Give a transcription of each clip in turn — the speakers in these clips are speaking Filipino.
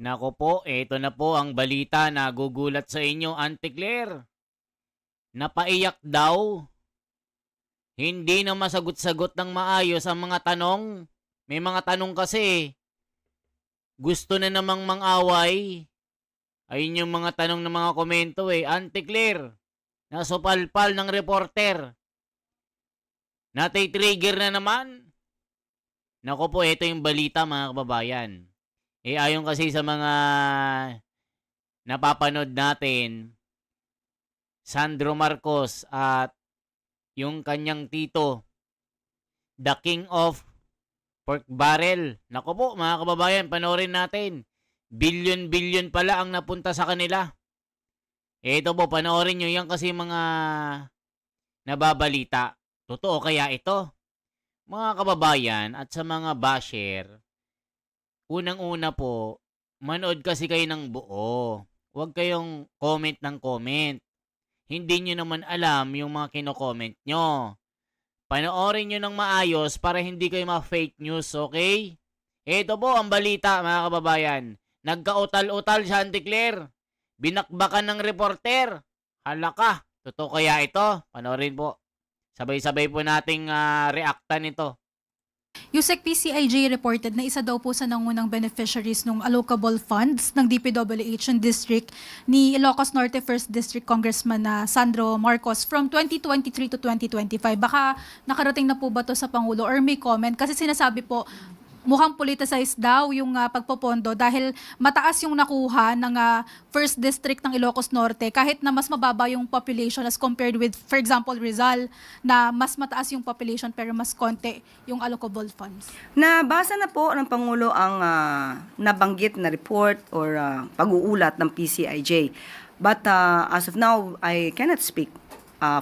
Nako po, eto na po ang balita na gugulat sa inyo, Auntie Claire. Napaiyak daw. Hindi na masagot-sagot ng maayos ang mga tanong. May mga tanong kasi, gusto na namang mang-away. Ayun yung mga tanong ng mga komento eh. Auntie Claire, nasupalpal ng reporter. Natay-trigger na naman. Nako po, ito yung balita mga kababayan. Ayon kasi sa mga napapanood natin, Sandro Marcos at yung kanyang tito, the king of pork barrel. Nako po mga kababayan, panoorin natin. Billion pala ang napunta sa kanila. Ito po, panoorin nyo yan kasi mga nababalita. Totoo kaya ito? Mga kababayan at sa mga basher, unang-una po, manood kasi kayo ng buo. Huwag kayong comment ng comment. Hindi nyo naman alam yung mga kino-comment nyo. Panoorin nyo ng maayos para hindi kayo ma-fake news, okay? Ito po ang balita, mga kababayan. Nagka-utal-utal siya, Auntie Claire. Binakbakan ng reporter. Hala ka. Totoo kaya ito? Panoorin po. Sabay-sabay po nating reactan ito. Yusek, PCIJ reported na isa daw po sa nangunang beneficiaries ng allocable funds ng DPWH and District ni Ilocos Norte 1st District Congressman na Sandro Marcos from 2023 to 2025. Baka nakarating na po ba to sa Pangulo or may comment? Kasi sinasabi po, mukhang politicized daw yung pagpopondo dahil mataas yung nakuha ng 1st District ng Ilocos Norte kahit na mas mababa yung population as compared with, for example, Rizal na mas mataas yung population pero mas konti yung allocable funds. Nabasa na po ng Pangulo ang nabanggit na report or pag-uulat ng PCIJ. But as of now, I cannot speak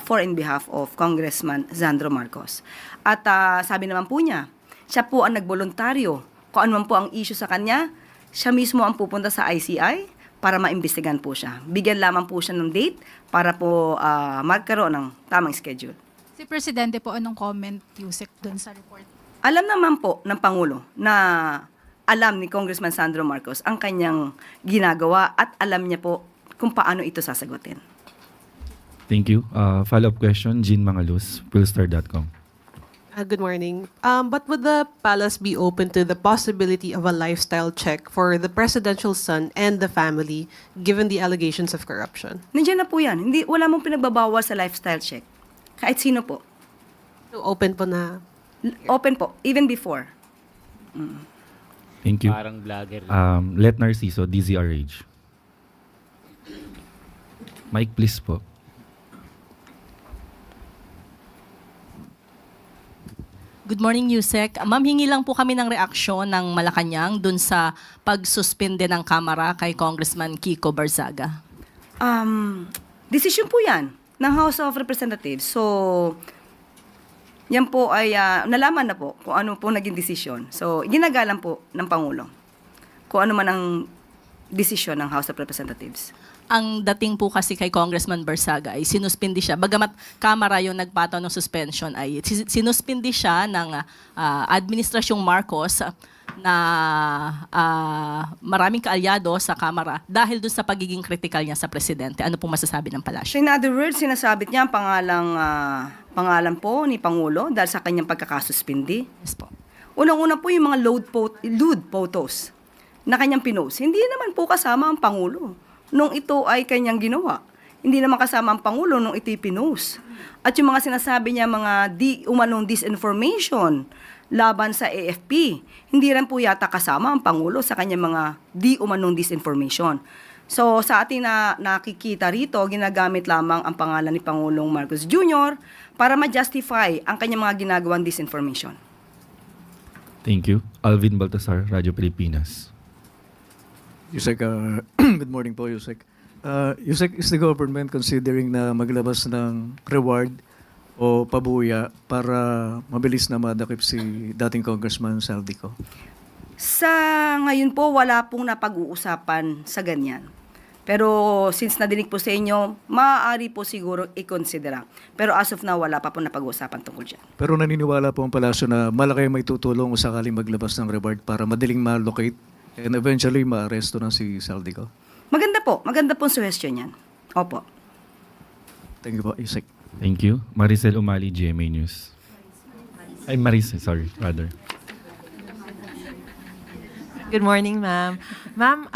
for in behalf of Congressman Sandro Marcos. At sabi naman po niya, siya po ang nagboluntaryo. Kung ano man po ang issue sa kanya, siya mismo ang pupunta sa ICI para maimbestigan po siya. Bigyan lamang po siya ng date para po magkaroon ng tamang schedule. Si Presidente po, anong comment, Yusek, dun sa report? Alam naman po ng Pangulo na alam ni Congressman Sandro Marcos ang kanyang ginagawa at alam niya po kung paano ito sasagutin. Thank you. Follow-up question, Jean Mangalus, Philstar.com. Good morning. But would the palace be open to the possibility of a lifestyle check for the presidential son and the family given the allegations of corruption? Nandiyan na po yan. Wala mong pinagbabawal sa lifestyle check. Kahit sino po. So open po na? Open po, even before. Thank you. Parang vlogger. Let Narciso, DZRH. Mike, please po. Good morning, Yusek. Ma'am, hingi lang po kami ng reaksyon ng Malacanang dun sa pagsuspende ng Kamara kay Congressman Kiko Barzaga. Decision po yan ng House of Representatives. So, yan po ay nalaman na po kung ano po naging desisyon. So, ginagalang po ng Pangulo kung ano man ang desisyon ng House of Representatives. Ang dating po kasi kay Congressman Barzaga ay sinuspindi siya. Bagamat Kamara yung nagpataw ng suspension ay sinuspindi siya ng Administrasyong Marcos na maraming kaalyado sa Kamara dahil doon sa pagiging critical niya sa Presidente. Ano pong masasabi ng palasyo? So in other words, sinasabit niya ang pangalan po ni Pangulo dahil sa kanyang pagkakasuspindi. Yes po. Unang-una po yung mga lewd photos na kanyang pinost. Hindi naman po kasama ang Pangulo nung ito ay kanyang ginawa. Hindi naman kasama ang Pangulo nung ito'y pinost. At yung mga sinasabi niya, mga umanong disinformation laban sa AFP, hindi rin po yata kasama ang Pangulo sa kanyang mga umanong disinformation. So sa ating nakikita rito, ginagamit lamang ang pangalan ni Pangulong Marcos Jr. para ma-justify ang kanyang mga ginagawang disinformation. Thank you. Alvin Baltasar, Radyo Pilipinas. Yusek, good morning po, Yusek. Yusek, is the government considering na maglabas ng reward o pabuya para mabilis na madakip si dating Congressman Saldico? Sa ngayon po, wala pong napag-uusapan sa ganyan. Pero since nadinig po sa inyo, maaari po siguro i-considera. Pero as of now, wala pa po napag-uusapan tungkol dyan. Pero naniniwala po ang palasyo na malaki may tutulong kung sakaling maglabas ng reward para madaling ma-locate and eventually maaresto na si Saldico? Maganda pong suggestion yan. Opo. Thank you po, Yusek. Thank you. Maricel Umali, GMA News. Ay, Maricel, sorry, rather. Good morning, ma'am. Ma'am,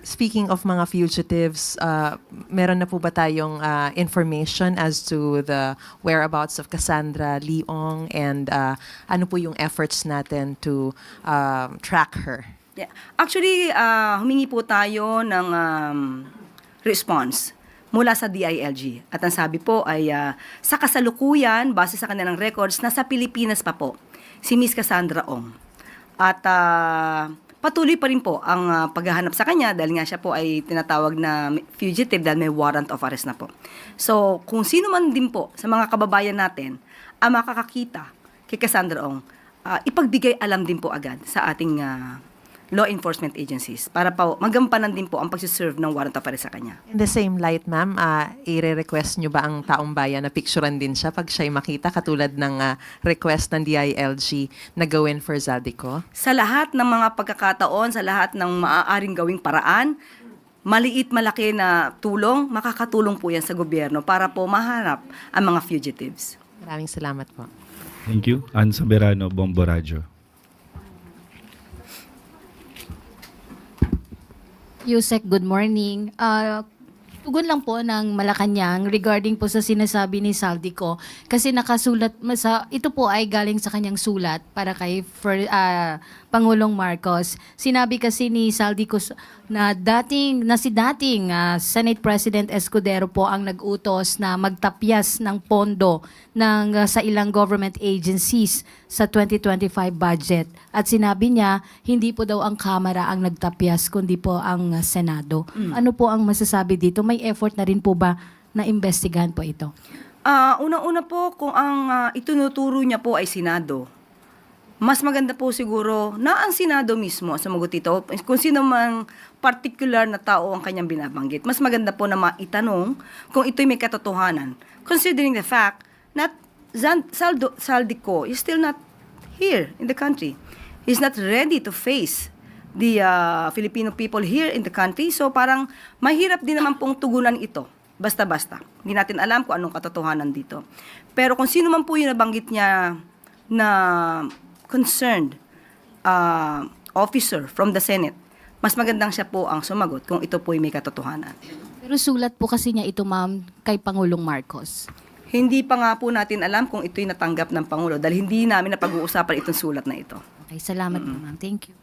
speaking of mga fugitives, meron na po ba tayong information as to the whereabouts of Cassandra Leong and ano po yung efforts natin to track her? Yeah. Actually, humingi po tayo ng response mula sa DILG. At ang sabi po ay sa kasalukuyan, base sa kanilang records, nasa Pilipinas pa po si Miss Cassandra Ong. At patuloy pa rin po ang paghahanap sa kanya dahil nga siya po ay tinatawag na fugitive dahil may warrant of arrest na po. So, kung sino man din po sa mga kababayan natin ang makakakita kay Cassandra Ong, ipagbigay alam din po agad sa ating law enforcement agencies para po magampanan din po ang pagsiserve ng warrant of arrest sa kanya. In the same light, ma'am, i-request nyo ba ang taong bayan na picturean din siya pag siya'y makita katulad ng request ng DILG na gawin for Zaldico? Sa lahat ng mga pagkakataon, sa lahat ng maaaring gawing paraan, maliit, malaki na tulong, makakatulong po yan sa gobyerno para po mahanap ang mga fugitives. Maraming salamat po. Thank you. Ann Soberano, Bombo Radio. Yusek, good morning. Tugon lang po ng Malacanang regarding po sa sinasabi ni Saldico kasi nakasulat ito po ay galing sa kanyang sulat para kay Pangulong Marcos. Sinabi kasi ni Saldico na si dating Senate President Escudero po ang nag-utos na magtapyas ng pondo sa ilang government agencies sa 2025 budget. At sinabi niya, hindi po daw ang Kamara ang nagtapyas, kundi po ang Senado. Ano po ang masasabi dito? May effort na rin po ba na investigahan po ito? Unang-una po, kung ang itunuturo niya po ay Senado, mas maganda po siguro na ang Senado mismo sumagot ito. Kung sino mang particular na tao ang kanyang binabanggit, mas maganda po na maitanong kung ito'y may katotohanan. Considering the fact that Saldico is still not here in the country. He's not ready to face the Filipino people here in the country. So parang mahirap din naman pong tugunan ito. Basta-basta. Hindi natin alam kung anong katotohanan dito. Pero kung sino man po yung nabanggit niya na concerned officer from the Senate, mas magandang siya po ang sumagot kung ito po ay may katotohanan. Pero sulat po kasi niya ito, ma'am, kay Pangulong Marcos. Hindi pa nga po natin alam kung ito'y natanggap ng Pangulo dahil hindi namin napag-uusapan itong sulat na ito. Okay, salamat po, ma'am. Thank you.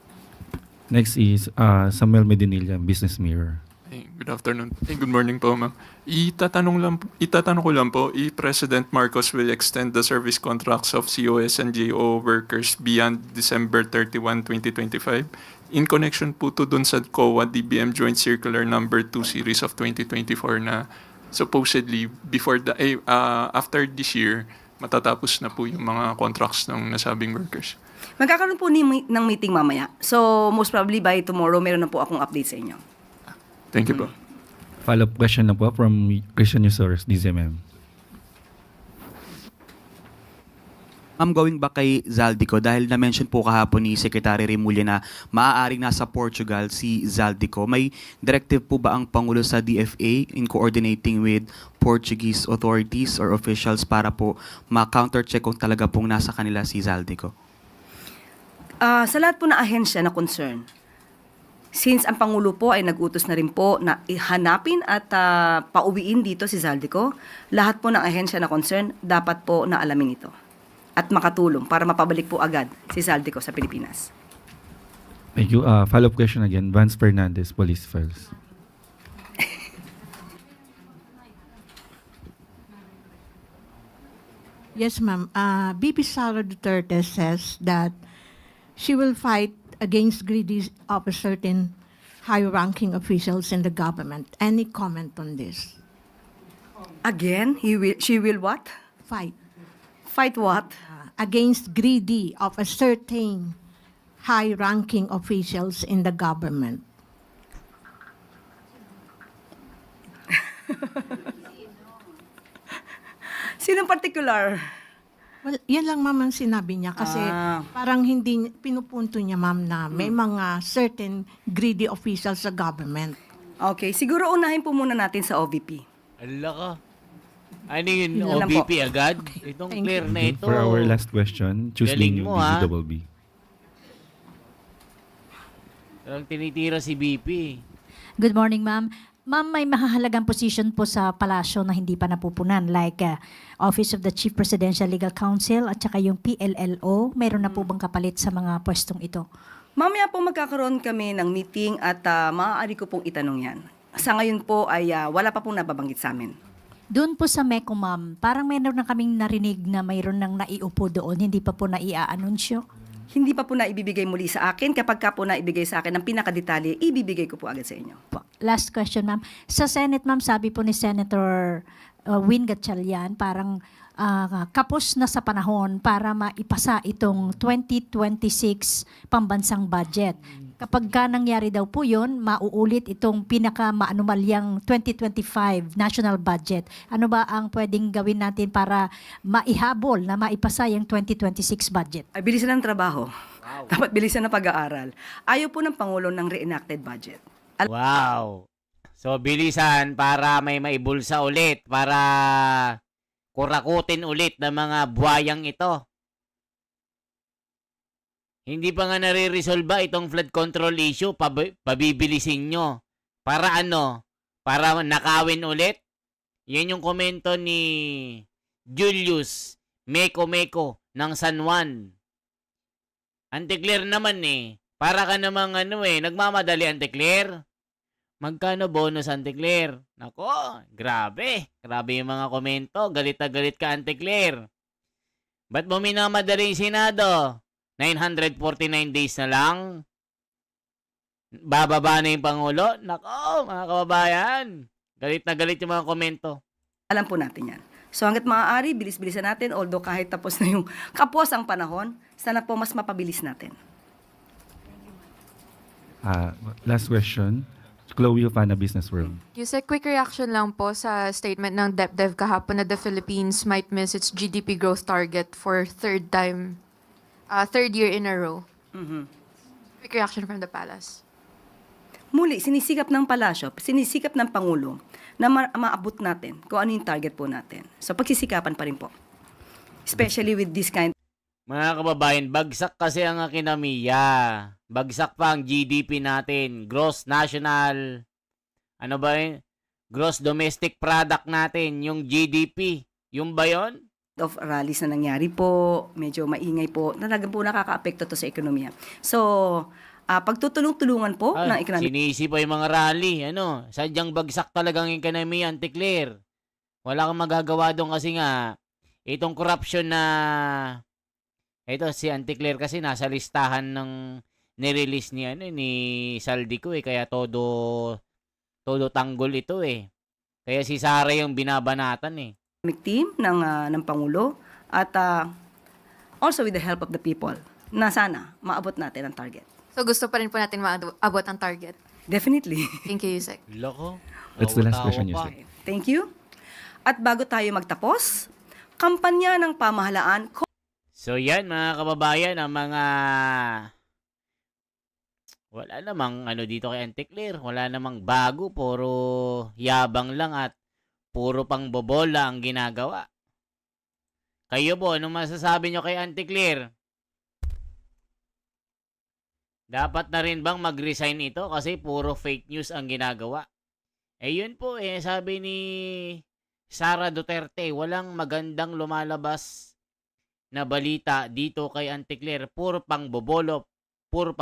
Next is Samuel Medinilla, Business Mirror. Hey, good afternoon. Hey, good morning po, ma'am. Itatanong ko lang po, President Marcos will extend the service contracts of COS and GO workers beyond December 31, 2025 in connection po to dun sa COA DBM Joint Circular Number 2 Series of 2024 na supposedly after this year, matatapos na po yung mga contracts ng nasabing workers. Magkakaroon po ng meeting mamaya. So, most probably by tomorrow, meron na po akong update sa inyo. Thank you po. Follow-up question na po from Christian Usores, DZMM. Ma'am, going back kay Zaldico, dahil na-mention po kahapon ni Secretary Remulla na maaaring nasa Portugal si Zaldico, may directive po ba ang Pangulo sa DFA in coordinating with Portuguese authorities or officials para po ma-counter-check kung talaga pong nasa kanila si Zaldico? Sa lahat po na ahensya na concern, since ang Pangulo po ay nag-utos na rin po na ihanapin at pauwiin dito si Zaldico, lahat po ng ahensya na concern dapat po na alamin ito at makatulong para mapabalik po agad si Zaldico sa Pilipinas. Thank you. Follow-up question again. Vance Fernandez, Police Files. Yes, ma'am. BP Sara Duterte says that she will fight against greedy of a certain high-ranking officials in the government. Any comment on this? Again, she will what? Fight. Fight what? Against greedy of a certain high-ranking officials in the government. Sinong particular? Well, yan lang ma'am ang sinabi niya kasi parang hindi pinupunto niya ma'am na may mga certain greedy officials sa government. Okay, siguro unahin po muna natin sa OVP. Ala ka. Ano yun? Yun lang OVP agad? Itong clear na ito. For our last question, choose Galing lane mo, ha? DCBB. Parang tinitira si BP. Good morning, ma'am. Ma'am, may mahahalagang position po sa palasyo na hindi pa napupunan like Office of the Chief Presidential Legal Counsel at saka yung PLLO. Meron na po bang kapalit sa mga pwestong ito? Mamaya po magkakaroon kami ng meeting at maaari ko pong itanong yan. Sa ngayon po ay wala pa pong nababanggit sa amin. Doon po sa MECO, ma'am, parang meron na kaming narinig na mayroon nang naiupo doon, hindi pa po naia-anunsyo. Hindi pa po na ibibigay muli sa akin. Kapag ka po na ibigay sa akin ng pinakadetalye, ibibigay ko po agad sa inyo. Last question, ma'am. Sa Senate, ma'am, sabi po ni Senator Win Gatchalian, parang kapos na sa panahon para maipasa itong 2026 pambansang budget. Kapag ka nangyari daw po yun, mauulit itong pinaka-maanumalyang 2025 national budget. Ano ba ang pwedeng gawin natin para maihabol na maipasa yung 2026 budget? Ay, bilisan ng trabaho. Dapat bilisan ng pag-aaral. Ayaw po ng Pangulo ng reenacted budget. Wow. So, bilisan para may maibulsa ulit, para kurakutin ulit ng mga buwayang ito. Hindi pa nga nare-resolve itong flood control issue, pabibilisin nyo. Para ano? Para nakawin ulit? Yan yung komento ni Julius Meko ng San Juan. Anti-Claire naman eh. Para ka namang nagmamadali Anti-Claire. Magkano bonus Anti-Claire? Nako, grabe. Grabe yung mga komento. Galit na galit ka Anti-Claire. Ba't mo minamadali yung Senado? 949 days na lang. Bababa na yung Pangulo. Nako, mga kababayan. Galit na galit yung mga komento. Alam po natin yan. So hanggat maaari, bilis-bilisan natin. Although kahit tapos na yung kapos ang panahon, sana po mas mapabilis natin. Last question. Chloe Ofana, Business World. Yusek, quick reaction lang po sa statement ng DepDev kahapon na the Philippines might miss its GDP growth target for third year in a row. Quick reaction from the Palace. Muli, sinisikap ng palasyo, sinisikap ng Pangulo na maabot natin kung ano yung target po natin. So pagsisikapan pa rin po. Especially with this kind. Mga kababayan, bagsak kasi ang kinamiya. Bagsak pa ang GDP natin. Gross National, Gross Domestic Product natin, yung GDP. Yung ba yun? Of rallies na nangyari po, medyo maingay po, talagang po nakaka-apekto to sa ekonomiya. So, pagtutulong-tulungan po ng ekonomiya. Sinisi pa yung mga rally. Sadyang bagsak talagang ekonomiya, Anti-Claire. Wala kang magagawa doon kasi nga, itong corruption na, ito si Anti-Claire kasi nasa listahan ng nirelease ni Saldico kaya todo tanggol ito Kaya si Sara yung binabanatan Team ng Pangulo at also with the help of the people na sana maabot natin ang target. So gusto pa rin po natin maabot ang target? Definitely. Thank you, Yusek. Loko. That's the last question, Yusek. Thank you. At bago tayo magtapos, kampanya ng pamahalaan. So yan mga kababayan, ang mga wala namang dito kay Anti-Claire, wala namang bago, puro yabang lang at puro pang bobola ang ginagawa. Kayo po, anong masasabi nyo kay Anti-Claire? Dapat na rin bang mag-resign ito kasi puro fake news ang ginagawa? Yun po sabi ni Sara Duterte, walang magandang lumalabas na balita dito kay Anti-Claire. Puro pang bobola, puro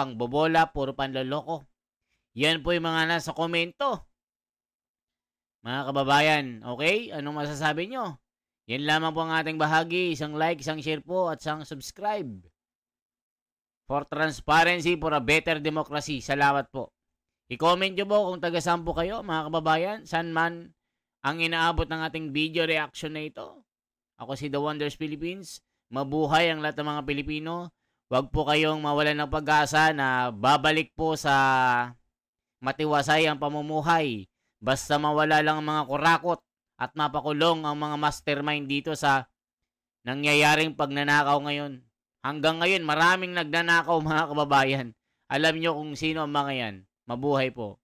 panloloko. Yan po yung mga nasa komento. Mga kababayan, okay? Anong masasabi nyo? Yan lamang po ang ating bahagi. Isang like, isang share po, at isang subscribe. For transparency, for a better democracy. Salamat po. I-comment nyo po kung taga-saan po kayo, mga kababayan. Saan man ang inaabot ng ating video reaction na ito. Ako si The Wonders Philippines. Mabuhay ang lahat ng mga Pilipino. Huwag po kayong mawalan ng pag-asa na babalik po sa matiwasay ang pamumuhay. Basta mawala lang ang mga kurakot at mapakulong ang mga mastermind dito sa nangyayaring pagnanakaw ngayon. Hanggang ngayon, maraming nagnanakaw mga kababayan. Alam nyo kung sino ang mga yan. Mabuhay po.